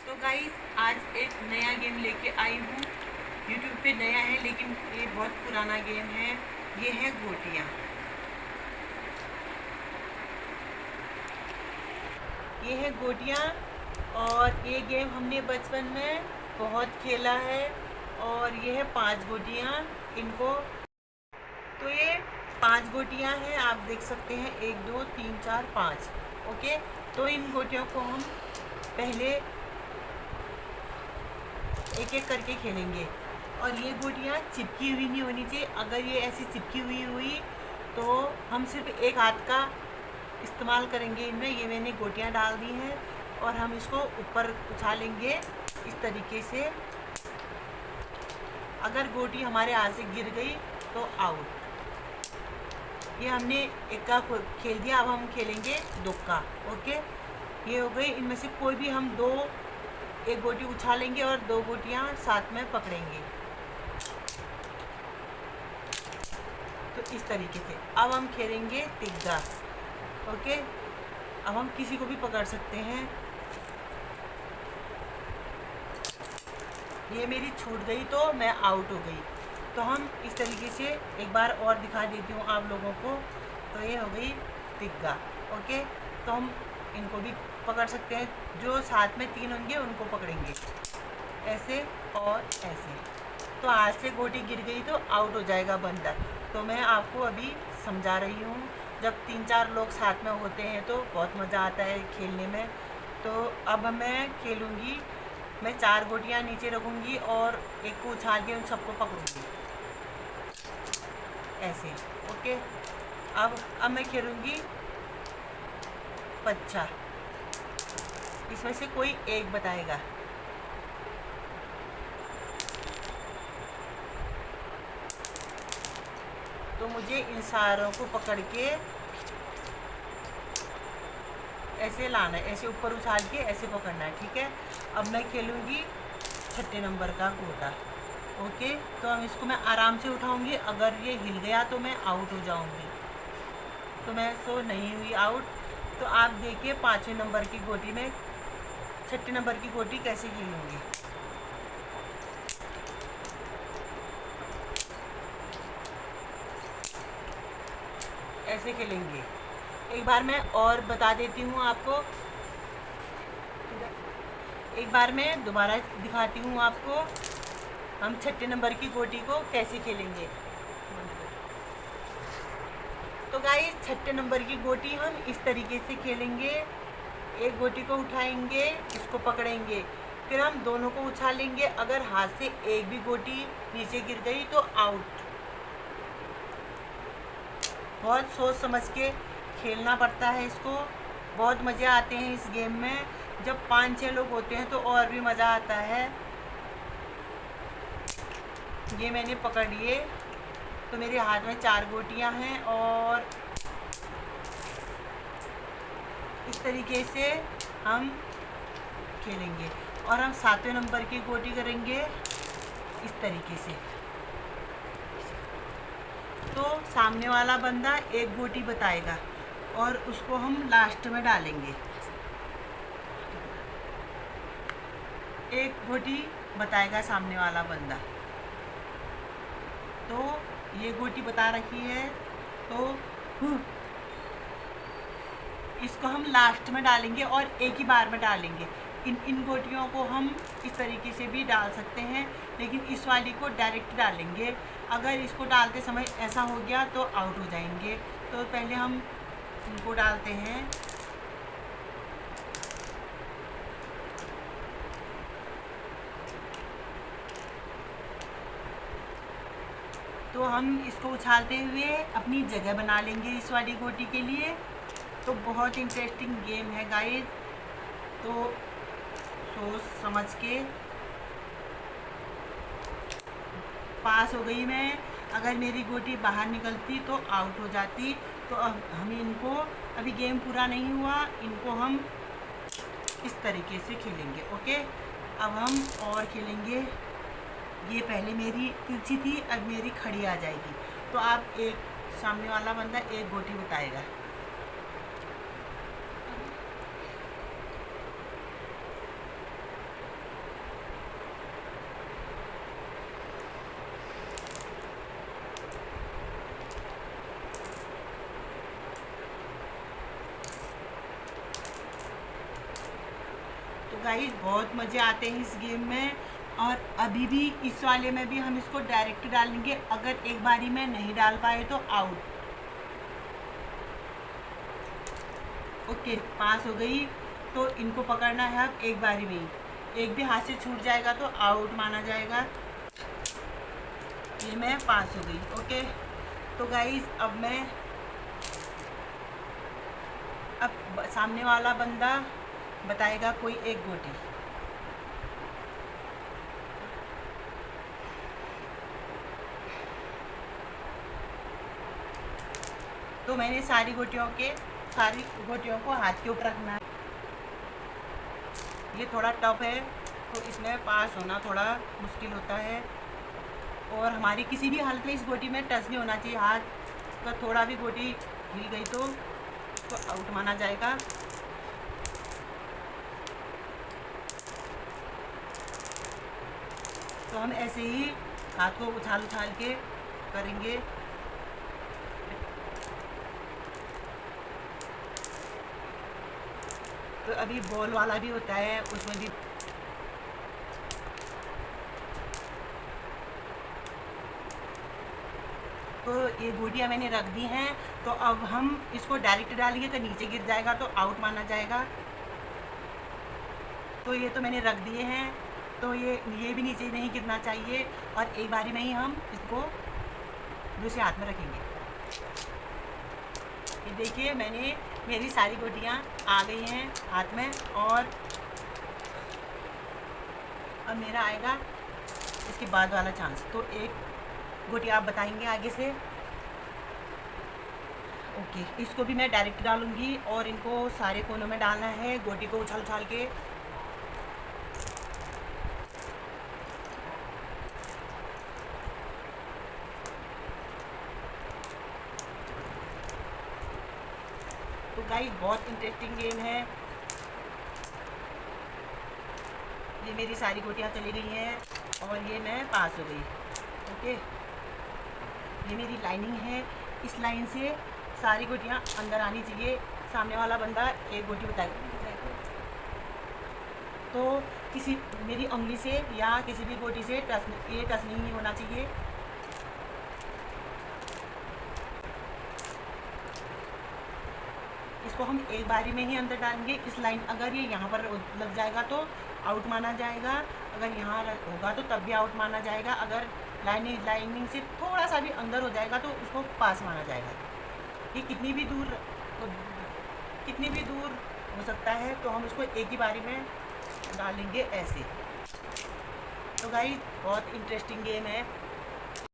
तो गाइस आज एक नया गेम लेके आई हूँ। यूट्यूब पे नया है लेकिन ये बहुत पुराना गेम है। ये है गोटियाँ। ये है गोटियाँ और ये गेम हमने बचपन में बहुत खेला है। और ये है 5 गोटियाँ। इनको तो ये 5 गोटियाँ हैं, आप देख सकते हैं 1 2 3 4 5। ओके, तो इन गोटियों को हम पहले एक एक करके खेलेंगे। और ये गोटियाँ चिपकी हुई नहीं होनी चाहिए। अगर ये ऐसी चिपकी हुई तो हम सिर्फ एक हाथ का इस्तेमाल करेंगे इनमें। ये मैंने गोटियाँ डाल दी हैं और हम इसको ऊपर उछालेंगे इस तरीके से। अगर गोटी हमारे हाथ से गिर गई तो आउट। ये हमने एक का खेल दिया, अब हम खेलेंगे 2 का। ओके, ये हो गई। इनमें से कोई भी हम एक गोटी उछालेंगे और 2 गोटियां साथ में पकड़ेंगे, तो इस तरीके से। अब हम खेलेंगे तिग्गा। ओके, अब हम किसी को भी पकड़ सकते हैं। ये मेरी छूट गई तो मैं आउट हो गई। तो हम इस तरीके से एक बार और दिखा देती हूँ आप लोगों को। तो ये हो गई तिग्गा। ओके, तो हम इनको भी पकड़ सकते हैं। जो साथ में 3 होंगे उनको पकड़ेंगे, ऐसे और ऐसे। तो हाथ से गोटी गिर गई तो आउट हो जाएगा बंदा। तो मैं आपको अभी समझा रही हूँ। जब 3-4 लोग साथ में होते हैं तो बहुत मज़ा आता है खेलने में। तो अब मैं खेलूँगी। मैं 4 गोटियाँ नीचे रखूँगी और एक को उछाल के उन सबको पकड़ूँगी ऐसे। ओके, अब मैं खेलूँगी पच्चा। इसमें से कोई एक बताएगा। तो मुझे इन सारों को पकड़ के ऐसे लाना है, ऐसे ऊपर उछाल के ऐसे पकड़ना है। ठीक है, अब मैं खेलूँगी 6ठे नंबर का गोटा। ओके, तो अब इसको मैं आराम से उठाऊँगी। अगर ये हिल गया तो मैं आउट हो जाऊँगी। तो मैं नहीं हुई आउट। तो आप देखिए 5वें नंबर की गोटी में 6ठे नंबर की गोटी कैसे खेलूँगी। ऐसे खेलेंगे। एक बार मैं और बता देती हूँ आपको। एक बार मैं दोबारा दिखाती हूँ आपको हम 6ठे नंबर की गोटी को कैसे खेलेंगे। तो गाइस 6ठे नंबर की गोटी हम इस तरीके से खेलेंगे। एक गोटी को उठाएंगे, इसको पकड़ेंगे, फिर हम दोनों को उछालेंगे। अगर हाथ से एक भी गोटी नीचे गिर गई तो आउट। बहुत सोच समझ के खेलना पड़ता है इसको। बहुत मज़े आते हैं इस गेम में। जब 5-6 लोग होते हैं तो और भी मज़ा आता है। ये मैंने पकड़ लिए। तो मेरे हाथ में 4 गोटियां हैं और इस तरीके से हम खेलेंगे। और हम 7वें नंबर की गोटी करेंगे इस तरीके से। तो सामने वाला बंदा एक गोटी बताएगा और उसको हम लास्ट में डालेंगे। एक गोटी बताएगा सामने वाला बंदा। तो ये गोटी बता रखी है, तो इसको हम लास्ट में डालेंगे और एक ही बार में डालेंगे। इन गोटियों को हम इस तरीके से भी डाल सकते हैं, लेकिन इस वाली को डायरेक्ट डालेंगे। अगर इसको डालते समय ऐसा हो गया तो आउट हो जाएंगे। तो पहले हम इनको डालते हैं। तो हम इसको उछालते हुए अपनी जगह बना लेंगे इस वाली गोटी के लिए। तो बहुत इंटरेस्टिंग गेम है गाइस। तो सोच समझ के पास हो गई मैं। अगर मेरी गोटी बाहर निकलती तो आउट हो जाती। तो अब हम इनको, अभी गेम पूरा नहीं हुआ, इनको हम इस तरीके से खेलेंगे। ओके, अब हम और खेलेंगे। ये पहले मेरी तिरछी थी, अब मेरी खड़ी आ जाएगी। तो आप सामने वाला बंदा एक गोटी बताएगा। गाइस बहुत मज़े आते हैं इस गेम में। और अभी भी इस वाले में भी हम इसको डायरेक्ट डालेंगे, अगर एक बारी में नहीं डाल पाए तो आउट। ओके, पास हो गई। तो इनको पकड़ना है अब एक बारी में ही, एक भी हाथ से छूट जाएगा तो आउट माना जाएगा। ये मैं पास हो गई। ओके, तो गाइस अब सामने वाला बंदा बताएगा कोई एक गोटी। तो मैंने सारी गोटियों को हाथ के ऊपर रखना है। ये थोड़ा टफ है, तो इसमें पास होना थोड़ा मुश्किल होता है। और हमारी किसी भी हालत में इस गोटी में टच नहीं होना चाहिए। हाथ का थोड़ा भी गोटी हिल गई तो आउट माना जाएगा। तो हम ऐसे ही हाथ को उछाल उछाल के करेंगे। तो अभी बॉल वाला भी होता है, उसमें भी तो ये गोटियाँ मैंने रख दी हैं। तो अब हम इसको डायरेक्ट डालेंगे तो नीचे गिर जाएगा तो आउट माना जाएगा। तो ये तो मैंने रख दिए हैं, तो ये भी नीचे नहीं गिरना चाहिए। और एक बारी में ही हम इसको दूसरे हाथ में रखेंगे। ये देखिए मेरी सारी गोटियाँ आ गई हैं हाथ में। और अब मेरा आएगा इसके बाद वाला चांस। तो एक गोटी आप बताएंगे आगे से। ओके, इसको भी मैं डायरेक्ट डालूंगी और इनको सारे कोनों में डालना है गोटी को उछाल उछाल के। तो गाइस बहुत इंटरेस्टिंग गेम है। ये मेरी सारी गोटियाँ चली गई हैं और ये मैं पास हो गई। ओके, ये मेरी लाइनिंग है, इस लाइन से सारी गोटियाँ अंदर आनी चाहिए। सामने वाला बंदा एक गोटी बताएगा तो मेरी उंगली से या किसी भी गोटी से टच नहीं होना चाहिए। इसको हम एक बारी में ही अंदर डालेंगे। इस लाइन अगर ये यहाँ पर लग जाएगा तो आउट माना जाएगा, अगर यहाँ होगा तो तब भी आउट माना जाएगा। अगर लाइनिंग से थोड़ा सा भी अंदर हो जाएगा तो उसको पास माना जाएगा। ये कितनी भी दूर हो सकता है, तो हम उसको एक ही बारी में डालेंगे ऐसे। तो गाइस बहुत इंटरेस्टिंग गेम है।